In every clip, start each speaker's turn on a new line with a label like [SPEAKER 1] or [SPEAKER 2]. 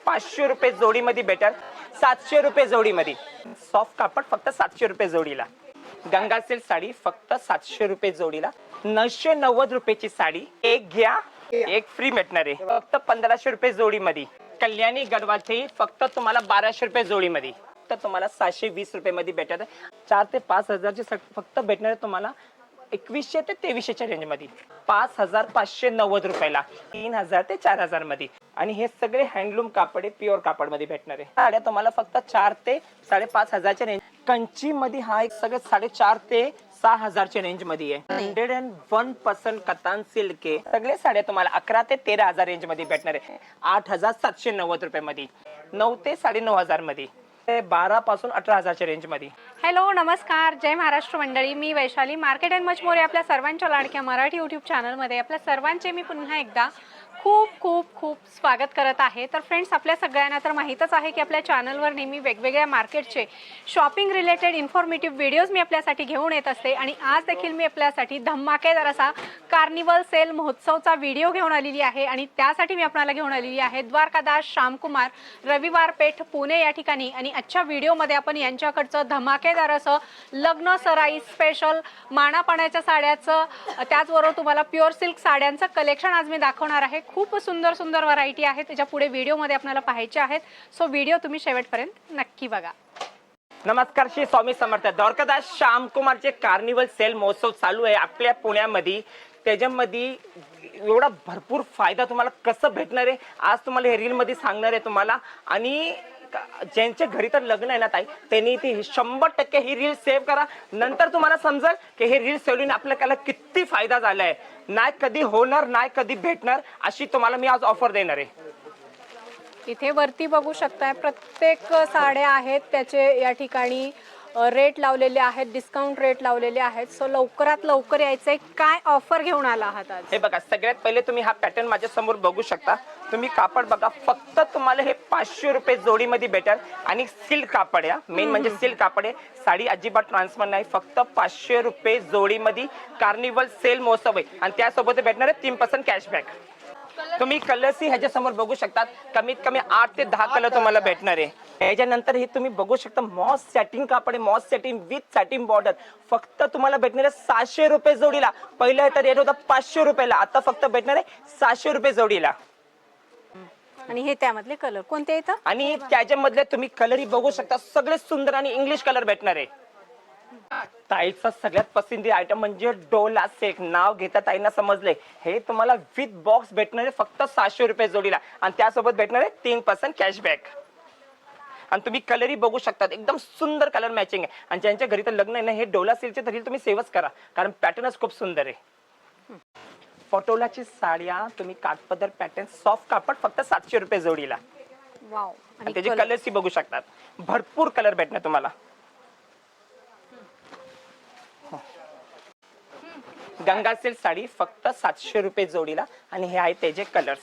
[SPEAKER 1] 500 रुपये जोडीमध्ये भेटेल, 700 रुपये जोडीमध्ये. सॉफ्ट कापड फक्त 700 रुपये जोडीला. गंगा सिल्क साडी फक्त 700 रुपये जोडीला. 990 रुपयाची साडी, एक घ्या एक फ्री भेटणार आहे, फक्त 1500 रुपये जोडीमध्ये. कल्याणी गडवालची फक्त तुम्हाला 1200 रुपये जोडीमध्ये. तर तुम्हाला 720 रुपये मध्ये भेटत आहे. 4 ते 5 हजारची फक्त भेटणार आहे तुम्हाला 2100 ते 2300च्या रेंज मध्ये. 5590 रुपयाला 3000 ते 4000 मध्ये. आणि हे सगळे हँडलूम कापड आहे, प्युअर कापड मध्ये भेटणार आहे. साड्या तुम्हाला फक्त 4 ते 5.5 हजारच्या रेंज. कंची मध्ये हा एक सगळे 4.5 ते 6 हजारच्या रेंज मध्ये आहे. 101% कतान सिल्क आहे. सगळे साड्या तुम्हाला 11 ते 13 हजार रेंज मध्ये भेटणार आहे. 8790 रुपये मध्ये. 9 ते 9.5 मध्ये. 12 पासून 18 हजारच्या रेंज मध्ये.
[SPEAKER 2] हॅलो नमस्कार, जय महाराष्ट्र मंडळी. मी Vaishali, market and much more आपल्या सर्वांच्या लाडक्या मराठी यूट्यूब चॅनलमध्ये आपल्या सर्वांचे मी पुन्हा एकदा खूप खूप खूप स्वागत करत आहे. तर फ्रेंड्स, आपल्या सगळ्यांना तर माहीतच आहे की आपल्या चॅनलवर नेहमी वेगवेगळ्या मार्केटचे शॉपिंग रिलेटेड इन्फॉर्मेटिव्ह व्हिडिओज मी आपल्यासाठी घेऊन येत असते. आणि आज देखील मी आपल्यासाठी धमाकेदार असा कार्निवल सेल महोत्सवचा व्हिडिओ घेऊन आलेली आहे. आणि त्यासाठी मी आपल्याला घेऊन आलेली आहे द्वारकादास श्यामकुमार, रविवार पेठ, पुणे या ठिकाणी. आणि आजच्या व्हिडिओमध्ये आपण यांच्याकडचं धमाकेदार असं लग्न सराई स्पेशल मानापाण्याच्या साड्याचं, त्याचबरोबर तुम्हाला प्युअर सिल्क साड्यांचं कलेक्शन आज मी दाखवणार आहे. खूप सुंदर सुंदर व्हरायटी आहे, त्याच्या पुढे व्हिडिओमध्ये आपल्याला पाहायचे आहेत. सो व्हिडिओ तुम्ही शेवटपर्यंत नक्की बघा.
[SPEAKER 1] नमस्कार, श्री स्वामी समर्थ. द्वारकादास श्यामकुमारचे कार्निवल सेल महोत्सव चालू आहे आपल्या पुण्यामध्ये. त्याच्यामध्ये एवढा भरपूर फायदा तुम्हाला कसं भेटणार आहे आज तुम्हाला हे रील मध्ये सांगणार आहे तुम्हाला. आणि ज्यांच्या घरी तर लग्न आहे ना ताई, त्यांनी ती 100% ही रील सेव्ह करा. नंतर तुम्हाला समजेल की हे रील सेव्हने आपल्याला किती फायदा झालाय. नाही कधी होणार, नाही कधी भेटणार, अशी तुम्हाला मी आज ऑफर देणार आहे.
[SPEAKER 2] इथे वरती बघू शकताय प्रत्येक साड्या आहेत, त्याचे या ठिकाणी रेट लावलेले आहेत, डिस्काउंट रेट लावलेले आहेत. सो लवकरात लवकर यायचंय. काय ऑफर घेऊन आला आहात आज?
[SPEAKER 1] हे बघा, सगळ्यात पहिले तुम्ही हा पॅटर्न माझ्या समोर बघू शकता. तुम्ही कापड बघा, फक्त तुम्हाला हे 500 रुपये जोडीमध्ये भेटेल. आणि सिल्क कापड आहे, मेन म्हणजे सिल्क कापड आहे. साडी अजिबात ट्रान्सफर नाही, फक्त 500 रुपये जोडीमध्ये कार्निवल सेल महोत्सव आहे. आणि त्यासोबत भेटणार आहे 3% कॅशबॅक. तुम्ही कलर्स ही ह्याच्या समोर बघू शकतात. कमीत कमी 8 ते 10 कलर तुम्हाला भेटणार आहे. याच्यानंतर हे तुम्ही बघू शकता मॉस सॅटिन कापड आहे, moss satin with satin border. फक्त तुम्हाला भेटणार आहे 700 रुपये जोडीला. पहिला तर रेट होता 500 रुपयाला, आता फक्त भेटणार आहे 700 रुपये जोडीला.
[SPEAKER 2] आणि हे त्यामधले कलर कोणते येतं?
[SPEAKER 1] आणि त्याच्यामधले तुम्ही कलरही बघू शकता, सगळे सुंदर आणि इंग्लिश कलर भेटणार आहे. ताईचा सगळ्यात पसंती आयटम म्हणजे डोला सिल्क. नाव घेता ताईंना समजले. हे तुम्हाला विथ बॉक्स भेटणार आहे फक्त 700 रुपये जोडीला. आणि त्यासोबत भेटणार आहे 3% कॅशबॅक. आणि तुम्ही कलरही बघू शकता, एकदम सुंदर कलर मॅचिंग आहे. आणि ज्यांच्या घरी तर लग्न आहे ना, हे डोला सिल्कचे तरी तुम्ही सेवच करा, कारण पॅटर्नच खूप सुंदर आहे. पटोलाची साड्या तुम्ही काठपदर पॅटर्न सॉफ्ट कापड फक्त 700 रुपये जोडीला.
[SPEAKER 2] वाव.
[SPEAKER 1] आणि त्याचे कलर्सही बघू शकतात, भरपूर कलर भेटणार तुम्हाला. गंगा सिल्क साडी फक्त 700 रुपये जोडीला. आणि हे आहे त्याचे कलर्स.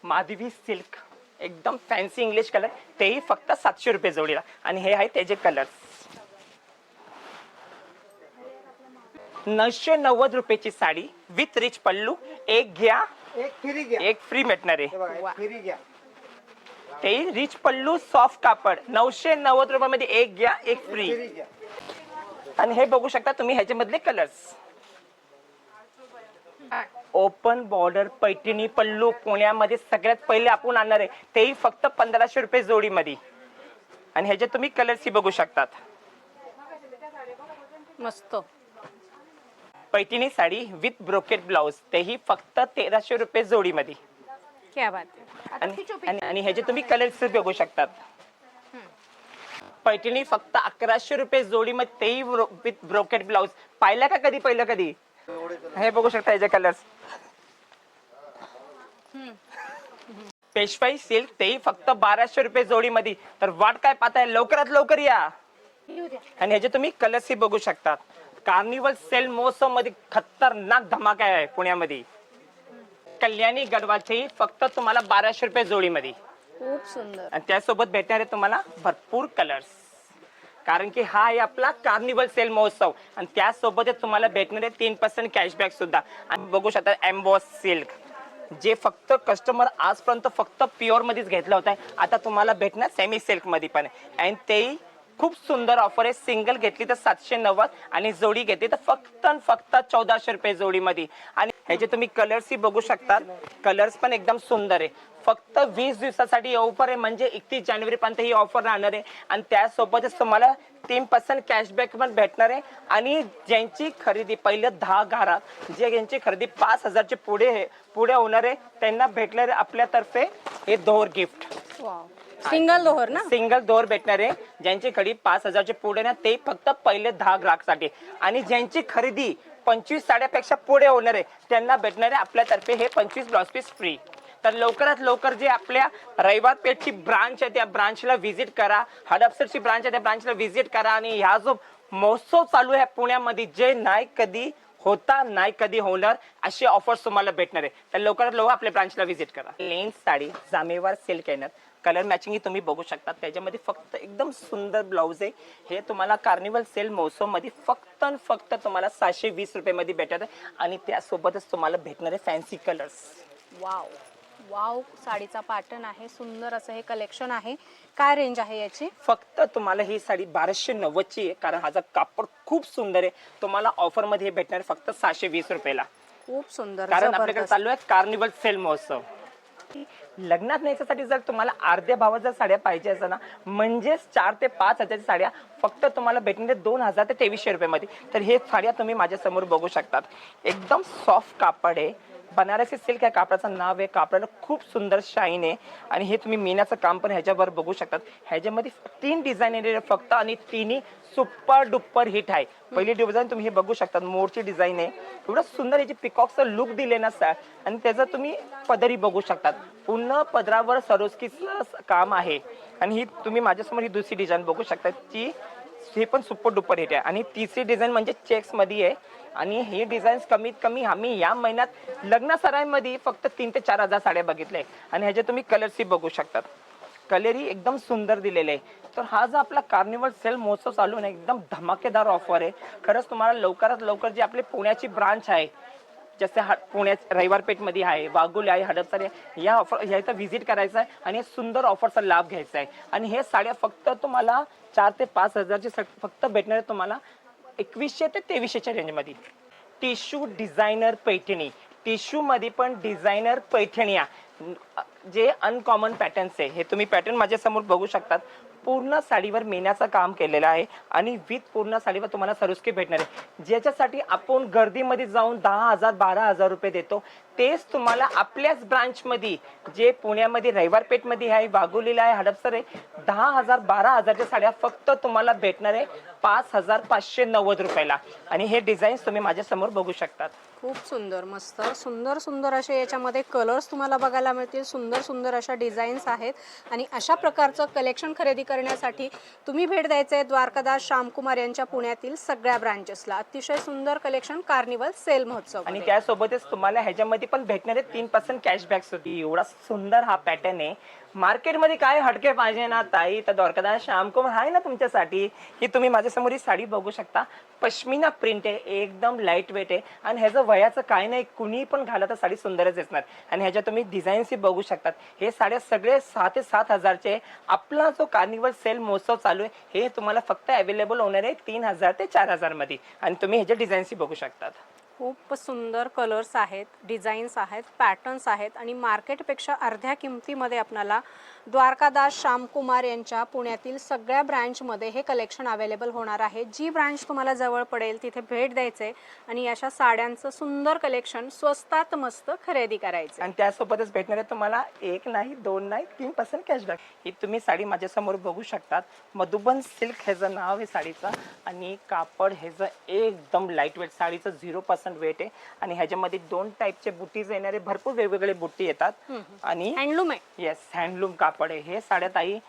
[SPEAKER 1] माधवी सिल्क एकदम फॅन्सी इंग्लिश कलर, तेही फक्त 700 रुपये जोडीला. आणि हे आहे त्याचे कलर्स. 990 रुपयाची साडी विथ रिच पल्लू. एक घ्या एक फ्री भेटणार आहे. ते रिच पल्लू सॉफ्ट कापड 990 रुपयामध्ये एक घ्या एक फ्री. आणि हे बघू शकता तुम्ही ह्याच्यामधले कलर्स. ओपन बॉर्डर पैठणी पल्लू पुण्यामध्ये सगळ्यात पहिले आपण आणणार आहे, तेही फक्त 1500 रुपये जोडीमध्ये. आणि ह्याच्यात तुम्ही कलर्सही बघू शकतात.
[SPEAKER 2] मस्त
[SPEAKER 1] Paithani sari with brocade blouse, तेही फक्त 1300 रुपये जोडीमध्ये.
[SPEAKER 2] क्या बात आहे.
[SPEAKER 1] आणि ह्याचे तुम्ही कलर्स बघू शकतात. पैठणी फक्त 1100 रुपये जोडीमध्ये, तेही विथ ब्रोकेट ब्लाउज. पाहिलं का कधी? पहिलं कधी? हे बघू शकता ह्याचे कलर्स. पेशवाई सिल्क, तेही फक्त 1200 रुपये जोडीमध्ये. तर वाट काय पाहताय, लवकरात लवकर या. आणि ह्याचे तुम्ही कलर्सही बघू शकतात. कार्निवल सेल महोत्सव मध्ये खतरनाक धमाका आहे पुण्यामध्ये. कल्याणी गडवालची फक्त तुम्हाला 1200 रुपये जोडीमध्ये.
[SPEAKER 2] खूप सुंदर.
[SPEAKER 1] आणि त्यासोबत भेटणार आहे तुम्हाला भरपूर कलर्स, कारण की हा आहे आपला कार्निवल सेल महोत्सव. आणि त्यासोबत तुम्हाला भेटणार आहे 3% कॅशबॅक सुद्धा. आणि बघू शकता एम्बॉस सिल्क, जे फक्त कस्टमर आजपर्यंत फक्त प्युअर मध्येच घेतला होता, आता तुम्हाला भेटणार सेमी सिल्क मध्ये पण आणि तेही खूप सुंदर ऑफर आहे. सिंगल घेतली तर 790 आणि जोडी घेतली तर फक्त 1400 रुपये जोडीमध्ये. आणि ह्याचे तुम्ही कलर्सही बघू शकता, कलर्स पण एकदम सुंदर आहे. फक्त 20 दिवसासाठी ऑफर आहे, म्हणजे 31 जानेवारी पर्यंत ही ऑफर राहणार आहे. आणि त्यासोबतच तुम्हाला 3% कॅशबॅक पण भेटणार आहे. आणि ज्यांची खरेदी पहिले 10 घरात जे यांची खरेदी 5000चे पुढे होणार आहे त्यांना भेटणार आहे आपल्यातर्फे हे दोर गिफ्ट.
[SPEAKER 2] सिंगल दोहर ना,
[SPEAKER 1] सिंगल दोर भेटणार आहे. ज्यांची खरेदी 5000चे पुढे ना ते फक्त पहिले 10 ग्राहकसाठी. आणि ज्यांची खरेदी 25 साड्यापेक्षा पुढे होणार आहे त्यांना भेटणार आहे आपल्यातर्फे हे 25 ब्लाउज पीस फ्री. तर लवकरात लवकर जे आपल्या रविवार पेठची ब्रांच आहे त्या ब्रांचला व्हिजिट करा, हडपसरची ब्रांच आहे त्या ब्रांचला व्हिजिट करा. आणि ह्या जो महोत्सव चालू आहे पुण्यामध्ये जे नाही कधी होता नाही कधी होणार अशी ऑफर्स तुम्हाला भेटणार आहे. तर लवकरात लवकर आपल्या ब्रांचला व्हिजिट करा. लेन्स साडी जामेवार सिल्क येणार, कलर मॅचिंग ही तुम्ही बघू शकता. त्याच्यामध्ये फक्त एकदम सुंदर ब्लाऊज आहे. हे तुम्हाला कार्निवल सेल महोत्सव मध्ये फक्त तुम्हाला 720 रुपये मध्ये भेटत आहे. आणि त्यासोबतच तुम्हाला भेटणारे फॅन्सी कलर्स.
[SPEAKER 2] वाव वाव, साडीचा पॅटर्न आहे, सुंदर असं हे कलेक्शन आहे. काय रेंज आहे याची?
[SPEAKER 1] फक्त तुम्हाला ही साडी 1290 ची आहे, कारण हा कापड खूप सुंदर आहे. तुम्हाला ऑफर मध्ये हे भेटणार फक्त 720 रुपयाला.
[SPEAKER 2] खूप सुंदर,
[SPEAKER 1] कारण आपल्याकडे चालू आहे कार्निवल सेल महोत्सव. लग्नात नेण्यासाठी जर तुम्हाला अर्ध्या भावात जर साड्या पाहिजे असं ना, म्हणजेच 4 ते 5 हजारच्या साड्या फक्त तुम्हाला भेटणार 2000 ते 2300 रुपयामध्ये. तर हे साड्या तुम्ही माझ्या समोर बघू शकतात. एकदम सॉफ्ट कापड आहे, बनारसी सिल्क या कापडाचं नाव आहे. कापडाला खूप सुंदर शाईन आहे. आणि हे तुम्ही मीनाचं काम पण ह्याच्यावर बघू शकतात. ह्याच्यामध्ये 3 डिझाईन आहे फक्त आणि तिन्ही सुपर डुपर हिट आहे. पहिली डिझाईन तुम्ही हे बघू शकता, मोरची डिझाईन आहे. एवढं सुंदर याची पिकॉकचं लुक दिले ना सर. आणि त्याचं तुम्ही पदरी बघू शकतात, पूर्ण पदरावर सरोस्कीचं काम आहे. आणि ही तुम्ही माझ्यासमोर ही दुसरी डिझाईन बघू शकता, ती हे पण सुपर डुपर हिट आहे. आणि तिसरी डिझाईन म्हणजे चेक्स मध्ये आहे. आणि हे डिझाईन्स कमीत कमी आम्ही या महिन्यात लग्न सराईमध्ये फक्त 3 ते 4 हजार साड्या बघितल्या. आणि ह्याचे तुम्ही कलर्सही बघू शकतात, कलरही एकदम सुंदर दिलेले आहे. तर हा जो आपला कार्निवल सेल महोत्सव चालू आहे ना, एकदम धमाकेदार ऑफर आहे. खरंच तुम्हाला लवकरात लवकर जी आपली पुण्याची ब्रांच आहे, जसे पुण्यात रविवार पेठमध्ये आहे, वाघोली आहे, हडपसर आहे, या ऑफर ह्याचा व्हिजिट करायचा आहे आणि सुंदर ऑफरचा लाभ घ्यायचा आहे. आणि हे साड्या फक्त तुम्हाला 4 ते 5 हजारची फक्त भेटणार तुम्हाला 2100 ते 2300च्या रेंजमध्ये. टिश्यू डिझायनर पैठणी, टिश्यू मध्ये पण डिझायनर पैठण्या जे अनकॉमन पॅटर्न्स आहे. हे तुम्ही पॅटर्न माझ्या समोर बघू शकतात. पूर्ण साडीवर मेण्याचं काम केलेलं आहे आणि विथ पूर्ण साडीवर तुम्हाला सरोस्की भेटणार आहे. ज्याच्यासाठी आपण गर्दीमध्ये जाऊन 10,000 12,000 रुपये देतो, तेच तुम्हाला आपल्याच ब्रांचमध्ये जे पुण्यामध्ये रविवार पेठमध्ये आहे, वाघोलीला आहे, हडपसर आहे, 10,000 12,000च्या साड्या फक्त तुम्हाला भेटणार आहे 5,590 रुपयाला. आणि हे डिझाईन्स तुम्ही माझ्या समोर बघू शकतात.
[SPEAKER 2] खूप सुंदर, मस्त सुंदर सुंदर असे याच्यामध्ये कलर्स तुम्हाला बघायला मिळतील. सुंदर सुंदर अशा डिझाईन्स आहेत. आणि अशा प्रकारचं कलेक्शन खरेदी करण्यासाठी तुम्ही भेट द्यायचं आहे द्वारकादास श्यामकुमार यांच्या पुण्यातील सगळ्या ब्रांचेसला. अतिशय सुंदर कलेक्शन कार्निवल सेल महोत्सव.
[SPEAKER 1] आणि त्यासोबतच तुम्हाला ह्याच्यामध्ये पण भेटणार आहे 3% कॅशबॅक सुद्धा. एवढा सुंदर हा पॅटर्न आहे. मार्केटमध्ये काय हटके पाहिजे ना ताई, तर द्वारकादास श्यामकुमार आहे ना तुमच्यासाठी. ही तुम्ही माझ्यासमोर ही साडी बघू शकता, पश्मिना प्रिंट आहे, एकदम लाईट वेट आहे. आणि ह्याचं वयाचं काय नाही, कुणी पण घाला तर साडी सुंदरच दिसणार. आणि ह्याच्यात तुम्ही डिझाईन्सही बघू शकतात. हे साड्या सगळे 6 ते 7 हजारचे. आपला जो कार्निवल सेल महोत्सव चालू आहे हे तुम्हाला फक्त अवेलेबल होणार आहे 3000 ते 4000 मध्ये. आणि तुम्ही ह्याचे डिझाईन्सही बघू शकतात.
[SPEAKER 2] खूप सुंदर कलर्स आहेत, डिझाईन्स आहेत, पॅटर्न्स आहेत. आणि मार्केटपेक्षा अर्ध्या किमतीमध्ये आपल्याला द्वारकादास श्यामकुमार यांच्या पुण्यातील सगळ्या ब्रँचमध्ये हे कलेक्शन अवेलेबल होणार आहे. जी ब्रांच तुम्हाला जवळ पडेल तिथे भेट द्यायचे आणि अशा साड्यांचं सुंदर कलेक्शन स्वस्तात मस्त खरेदी करायचं.
[SPEAKER 1] आणि त्यासोबतच भेटणार आहे तुम्हाला 1 नाही 2 नाही 3% कॅशबॅक. ही तुम्ही साडी माझ्यासमोर बघू शकतात. मधुबन सिल्क ह्याचं नाव आहे साडीचं. आणि कापड ह्याचं एकदम लाईट वेट, साडीचं 0% वेट आहे. आणि ह्याच्यामध्ये 2 टाईपचे बुटीज येणारे, भरपूर वेगवेगळे बुट्टी येतात. आणि
[SPEAKER 2] हँडलूम आहे.
[SPEAKER 1] येस, हँडलूम कापड आहे. हे साड्या ताई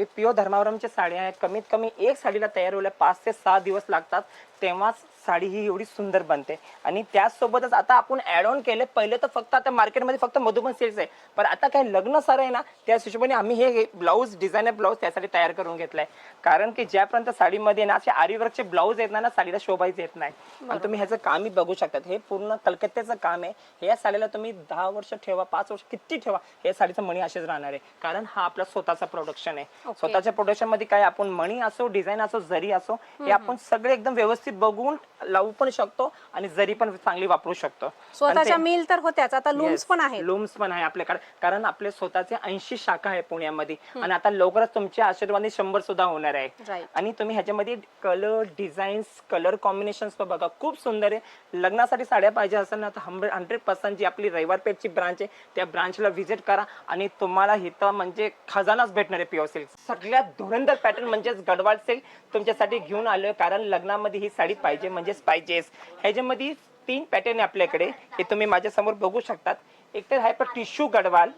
[SPEAKER 1] प्युअर धर्मावरमच्या साड्या आहेत. कमीत कमी एक साडीला तयार व्हायला 5 ते 6 दिवस लागतात, तेव्हाच साडी ही एवढी सुंदर बनते. आणि त्याचसोबतच आता आपण ऍड ऑन केले. पहिले तर फक्त आता मार्केटमध्ये फक्त मधुबन सिल्क्स आहे, पण आता काय लग्न सर आहे ना, त्याच हिशोबाने आम्ही हे ब्लाऊज डिझायनर ब्लाऊज त्यासाठी तयार करून घेतलाय. कारण की ज्यापर्यंत साडीमध्ये ना असे आरीवर्कचे ब्लाऊज येत ना, साडीला शोभायच येत नाही. आणि तुम्ही ह्याचं कामही बघू शकतात. हे पूर्ण कलकत्त्याचं काम आहे. या साडीला तुम्ही 10 वर्ष ठेवा, 5 वर्ष किती ठेवा, या साडीचं मणी असेच राहणार आहे. कारण हा आपला स्वतःचा प्रोडक्शन आहे. स्वतःच्या प्रोडक्शन मध्ये काय आपण मणी असो, डिझाईन असो, जरी असो, हे आपण सगळे एकदम व्यवस्थित बघून लावू पण शकतो आणि जरी पण चांगली वापरू शकतो.
[SPEAKER 2] स्वतःच्या मिल तर होत्याच, आता लूम्स पण आहेत.
[SPEAKER 1] लूम्स पण आहे आपल्याकडे. कारण आपले स्वतःचे 80 शाखा आहे पुण्यामध्ये. आणि आता लवकरच तुमच्या आशीर्वादाने 100 सुद्धा होणार आहे. आणि तुम्ही ह्याच्यामध्ये कलर डिझाईन्स, कलर कॉम्बिनेशन बघा, खूप सुंदर आहे. लग्नासाठी साड्या पाहिजे असेल ना, तर 100% जी आपली रविवार पेठची ब्रांच आहे, त्या ब्रांचला व्हिजिट करा आणि तुम्हाला इथं म्हणजे खजानाच भेटणार आहे. प्युअर सिल्क सगळ्यात धुरंधर पॅटर्न म्हणजेच गडवाल सिल्क तुमच्यासाठी घेऊन आलोय. कारण लग्नामध्ये ही साडी पाहिजे म्हणजेच पाहिजेच. ह्याच्यामध्ये 3 पॅटर्न आहे आपल्याकडे, हे तुम्ही माझ्या समोर बघू शकतात. एक तर आहे पण टिश्यू गडवाल.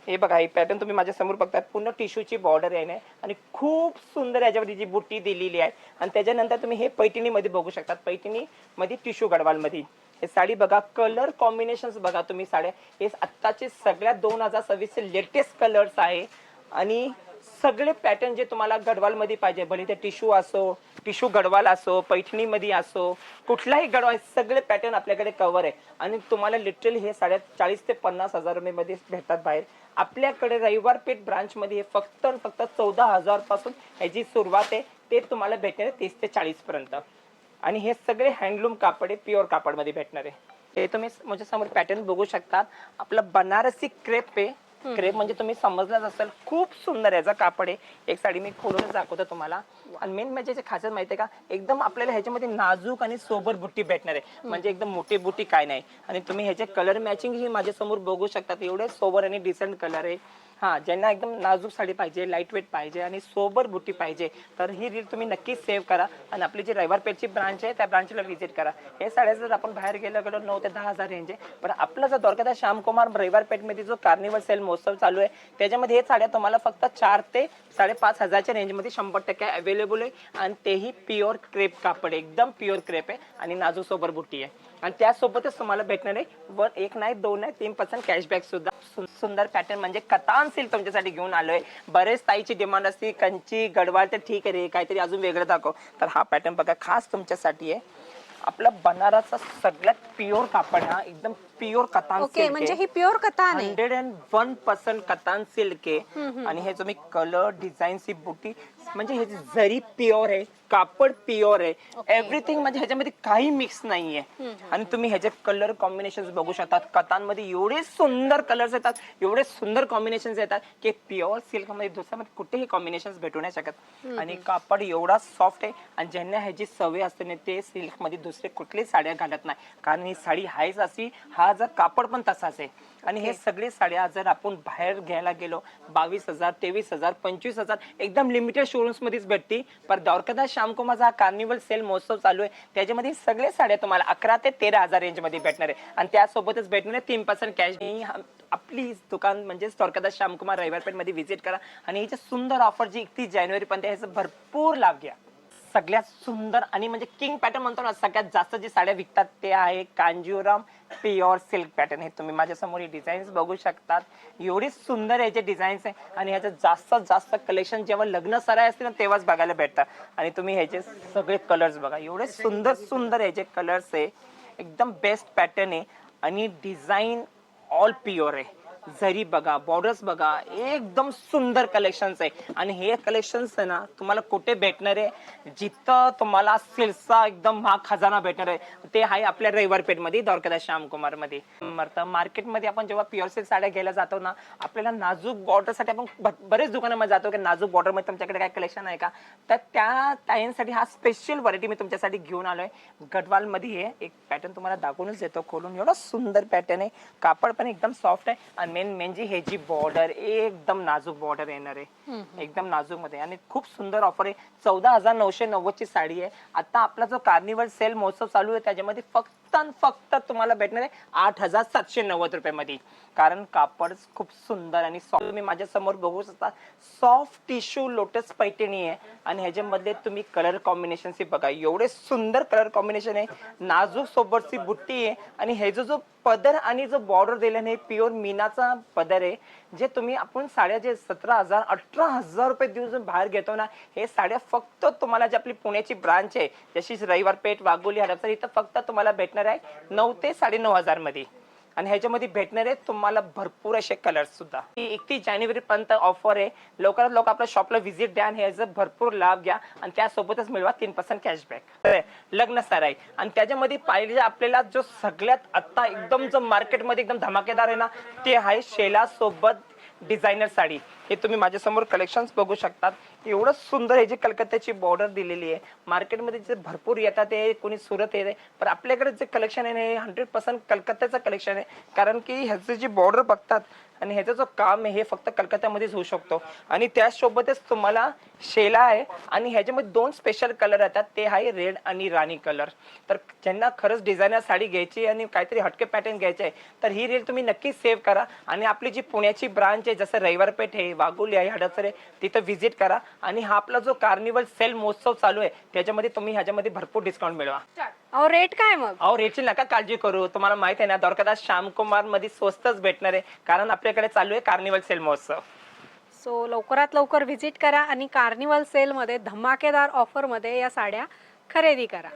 [SPEAKER 1] हे बघा, ही पॅटर्न तुम्ही माझ्या समोर बघतात. पूर्ण टिश्यूची बॉर्डर आहे आणि खूप सुंदर याच्यावरती जी बुट्टी दिलेली आहे. आणि त्याच्यानंतर तुम्ही हे पैठणी मध्ये बघू शकतात. पैठणी मध्ये टिश्यू गडवाल मध्ये हे साडी बघा. कलर कॉम्बिनेशन बघा तुम्ही. साड्या हे आत्ताचे सगळ्यात 2026 चे लेटेस्ट कलर्स आहे. आणि सगळे पॅटर्न जे तुम्हाला गडवाल मध्ये पाहिजे, भले ते टिश्यू असो, टिश्यू गडवाल असो, पैठणी मध्ये असो, कुठलाही गडवाल, सगळे पॅटर्न आपल्याकडे कव्हर आहे. आणि तुम्हाला लिटरली हे साड्या 40 ते 50 हजार रुपये मध्ये भेटतात बाहेर. आपल्याकडे रविवार पेठ ब्रांच मध्ये फक्त 14,000 पासून ह्याची सुरुवात आहे. ते तुम्हाला भेटणार 30 ते 40 पर्यंत. आणि हे सगळे हँडलूम कापड आहे, प्युअर कापड मध्ये भेटणार आहे. हे तुम्ही माझ्या समोर पॅटर्न बघू शकतात. आपलं बनारसी क्रेप आहे. क्रेप म्हणजे तुम्ही समजलाच असेल, खूप सुंदर याचा कापड आहे. एक साडी मी खोलूनच दाखवतो तुम्हाला. आणि मेन म्हणजे खासियत माहिती आहे का, एकदम आपल्याला ह्याच्यामध्ये नाजूक आणि सोबर बुट्टी भेटणार आहे. म्हणजे एकदम मोठी बुट्टी काय नाही. आणि तुम्ही ह्याचे कलर मॅचिंग ही माझ्या समोर बघू शकतात. एवढे सोबर आणि डिसेंट कलर आहे. हा, ज्यांना एकदम नाजूक साडी पाहिजे, लाईट वेट पाहिजे आणि सोबर बुट्टी पाहिजे, तर ही रील तुम्ही नक्कीच सेव्ह करा. आणि आपली जी रविवार पेठची ब्रांच आहे, त्या ब्रांचला व्हिजिट करा. हे साड्या जर आपण बाहेर गेलो 9 ते 10 हजार रेंज आहे. पण आपला जर द्वारकादास श्यामकुमार रविवार पेठमध्ये जो कार्निवल सेल महोत्सव चालू आहे, त्याच्यामध्ये हे साड्या तुम्हाला फक्त 4 ते 5.5 हजारच्या रेंजमध्ये 100% अवेलेबल आहे. आणि तेही प्युअर क्रेप कापड आहे, एकदम प्युअर क्रेप आहे आणि नाजूक सोबर बुट्टी आहे. आणि त्यासोबतच तुम्हाला भेटणार आहे 1 नाही 2 नाही 3% कॅशबॅक सुद्धा. सुंदर पॅटर्न म्हणजे कतान सिल्क तुमच्यासाठी घेऊन आलोय. बरेच ताईची डिमांड असते कंची गडवाल, तर ठीक आहे रे, काहीतरी अजून वेगळं दाखव. तर हा पॅटर्न बघा, खास तुमच्यासाठी आहे. आपला बनारसचा सगळ्यात प्युअर कापड, हा एकदम प्युअर कतान सिल्क
[SPEAKER 2] म्हणजे ही प्युअर कतान आहे.
[SPEAKER 1] 101% कतान सिल्क आहे. आणि हे तुम्ही कलर डिझाईन ची बुटी म्हणजे हे जरी प्युअर आहे, कापड प्युअर आहे, एव्हरीथिंग म्हणजे ह्याच्यामध्ये काही मिक्स नाहीये. आणि तुम्ही ह्याचे कलर कॉम्बिनेशन बघू शकतात. कतांमध्ये एवढे सुंदर कलर्स येतात, एवढे सुंदर कॉम्बिनेशन येतात की प्युअर सिल्क मध्ये दुसऱ्यामध्ये कुठेही कॉम्बिनेशन भेटू नाही शकत. आणि कापड एवढा सॉफ्ट आहे. आणि ज्यांना ह्याची सवय असते ना, ते सिल्क मध्ये दुसरे कुठली साड्या घालत नाही. कारण ही साडी हायच अशी, हा जर कापड पण तसाच आहे. आणि हे सगळे साड्या जर आपण बाहेर घ्यायला गेलो 22,000, 23,000, 25,000 एकदम लिमिटेड शोरूम्स मध्येच भेटते. पण द्वारकादास श्यामकुमारचा हा कार्निवल सेल महोत्सव चालू आहे, त्याच्यामध्ये सगळे साड्या तुम्हाला 11 ते 13,000 रेंज मध्ये भेटणार आहे. आणि त्यासोबतच भेटणार आहे 3% कॅश. आपली दुकान म्हणजे द्वारकादास श्यामकुमार रविवार पेठ मध्ये व्हिजिट करा. आणि हिची सुंदर ऑफर जी 31 जानेवारी पर्यंत, ह्याचा भरपूर लाभ घ्या. सगळ्यात सुंदर आणि म्हणजे किंग पॅटर्न म्हणतो ना, सगळ्यात जास्त जी साड्या विकतात ते आहे कांजीवरम प्युअर सिल्क पॅटर्न. हे तुम्ही माझ्या समोर डिझाईन्स बघू शकतात. एवढी सुंदर याचे डिझाईन्स आहे. आणि ह्याचं जास्तीत जास्त कलेक्शन जेव्हा लग्न सराई असते ना, तेव्हाच बघायला भेटतात. आणि तुम्ही ह्याचे सगळे कलर्स बघा, एवढे सुंदर सुंदर याचे कलर्स आहे. एकदम बेस्ट पॅटर्न आहे. आणि डिझाईन ऑल प्युअर आहे. जरी बघा, बॉर्डर्स बघा, एकदम सुंदर कलेक्शन्स आहे. आणि हे कलेक्शन्स आहे ना, तुम्हाला कुठे भेटणार आहे, जिथं तुम्हाला सिल्कचा एकदम महाग खजाना भेटणार आहे, ते आहे आपल्या रविवार पेठ मध्ये, द्वारकादास श्यामकुमार मध्ये. मार्केटमध्ये आपण जेव्हा प्युअर सिल्क साड्या घ्यायला जातो ना, आपल्याला नाजूक बॉर्डर साठी आपण बरेच दुकानामध्ये जातो की नाजूक बॉर्डर मध्ये तुमच्याकडे काय कलेक्शन आहे का. तर त्या ताईंसाठी हा स्पेशल व्हरायटी मी तुमच्यासाठी घेऊन आलोय. गडवाल मध्ये हे एक पॅटर्न तुम्हाला दाखवूनच देतो खोलून. एवढा सुंदर पॅटर्न आहे, कापड पण एकदम सॉफ्ट आहे. आणि मेन जी ह्याची बॉर्डर एकदम नाजूक बॉर्डर येणार आहे, एकदम नाजूक मध्ये. आणि खूप सुंदर ऑफर आहे. 14,990 ची साडी आहे. आता आपला जो कार्निवल सेल महोत्सव चालू आहे, त्याच्यामध्ये फक्त फक्त तुम्हाला भेटणार आहे 8,790 कारण कापड खूप सुंदर आणि सॉफ्ट. तुम्ही माझ्या समोर बघू शकता सॉफ्ट टिश्यू लोटस पैठणी आहे आणि ह्याच्यामधले तुम्ही कलर कॉम्बिनेशन बघा, एवढे सुंदर कलर कॉम्बिनेशन आहे. नाजूक सोबतची बुट्टी आहे आणि हे जो पदर आणि जो बॉर्डर दिला आहे प्युअर मीनाचा पदर आहे. जे तुम्ही आपण साड्या जे 17,000 18,000 रुपये देऊन बाहेर घेतो ना, हे साड्या फक्त तुम्हाला जी आपली पुण्याची ब्रांच आहे जशी रविवार पेठ, वाघोली, हडपसर इथं फक्त तुम्हाला भेटणार आहे 9 ते 9,500 मध्ये. आणि ह्याच्यामध्ये भेटणार आहे तुम्हाला भरपूर असे कलर्स सुद्धा. 31 जानेवारी पर्यंत ऑफर आहे. लवकरात लवकर आपल्या शॉपला व्हिजिट द्या आणि ह्याचा भरपूर लाभ घ्या आणि त्यासोबतच मिळवा 3% कॅशबॅक. लग्न सराई आणि त्याच्यामध्ये पाहिजे आपल्याला जो सगळ्यात आता एकदम जो मार्केटमध्ये एकदम धमाकेदार आहे ना, ते आहे शेला सोबत डिझायनर साडी. हे तुम्ही माझ्यासमोर कलेक्शन्स बघू शकतात. एवढं सुंदर आहे, जी कलकत्त्याची बॉर्डर दिलेली आहे. मार्केटमध्ये जे भरपूर येतात ते कोणी सुरत येते, पण आपल्याकडे जे कलेक्शन आहे हे 100% कलकत्त्याचं कलेक्शन आहे. कारण की ह्याचं जी बॉर्डर बघतात आणि ह्याचं जो काम आहे हे फक्त कलकत्त्यामध्येच होऊ शकतो. आणि त्यासोबतच तुम्हाला शेला आहे आणि ह्याच्यामध्ये 2 स्पेशल कलर येतात, ते आहे रेड आणि राणी कलर. तर ज्यांना खरंच डिझायनर साडी घ्यायची आणि काहीतरी हटके पॅटर्न घ्यायचे आहे तर ही रील तुम्ही नक्की सेव्ह करा आणि आपली जी पुण्याची ब्रांच आहे जसं रविवार पेठ आहे, वाघोली आहे, हडपसर आहे, तिथं व्हिजिट करा. आणि हा आपला जो कार्निवल सेल महोत्सव चालू आहे त्याच्यामध्ये तुम्ही ह्याच्यामध्ये भरपूर डिस्काउंट मिळवा.
[SPEAKER 2] अहो रेट काय मग?
[SPEAKER 1] अहो रेटची नका काळजी करू. तुम्हाला माहित आहे ना, द्वारकादास श्यामकुमार मध्ये स्वस्तच भेटणार आहे कारण आपल्याकडे चालू आहे कार्निवल सेल महोत्सव.
[SPEAKER 2] सो लवकरात लवकर व्हिजिट करा आणि कार्निवल सेलमध्ये धमाकेदार ऑफरमध्ये या साड्या खरेदी करा.